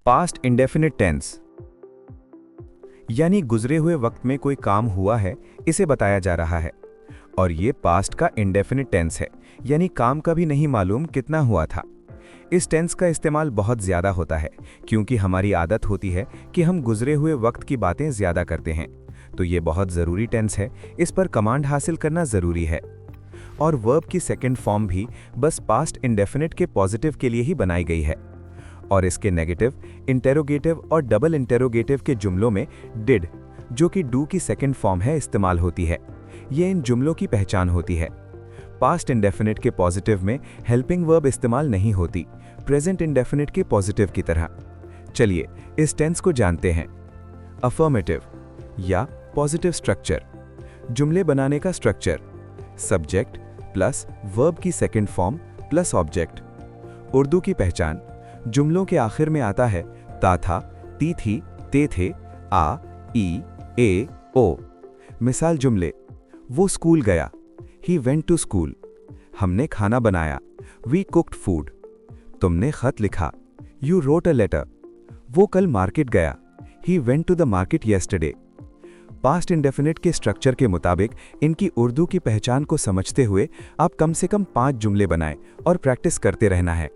Past indefinite tense यानी गुजरे हुए वक्त में कोई काम हुआ है, इसे बताया जा रहा है। और ये पास्ट का इंडेफिनिट टेंस है, यानी काम का भी नहीं मालूम कितना हुआ था। इस टेंस का इस्तेमाल बहुत ज़्यादा होता है क्योंकि हमारी आदत होती है कि हम गुजरे हुए वक्त की बातें ज़्यादा करते हैं। तो ये बहुत ज़रूरी टेंस है, इस पर कमांड हासिल करना ज़रूरी है। और वर्ब की सेकेंड फॉर्म भी बस पास्ट इंडेफिनिट के पॉजिटिव के लिए ही बनाई गई है। और इसके नेगेटिव, इंटेरोगेटिव और डबल इंटेरोगेटिव के जुमलों में डिड, जो कि डू की सेकेंड फॉर्म है, इस्तेमाल होती है। ये इन जुमलों की पहचान होती है। पास्ट इंडेफिनिट के पॉजिटिव में हेल्पिंग वर्ब इस्तेमाल नहीं होती, प्रेजेंट इंडेफिनिट के पॉजिटिव की तरह। चलिए इस टेंस को जानते हैं। अफर्मेटिव या पॉजिटिव स्ट्रक्चर, जुमले बनाने का स्ट्रक्चर, सब्जेक्ट प्लस वर्ब की second form plus object. Urdu की पहचान, जुमलों के आखिर में आता है ता था, ती थी, ते थे, आ, ई, ए, ओ। मिसाल जुमले, वो स्कूल गया, ही वेंट टू स्कूल। हमने खाना बनाया, वी कुक्ड फूड। तुमने खत लिखा, यू रोट अ लेटर। वो कल मार्केट गया, he went to the market yesterday. Past indefinite के स्ट्रक्चर के मुताबिक इनकी उर्दू की पहचान को समझते हुए आप कम से कम 5 जुमले बनाएं और प्रैक्टिस करते रहना है।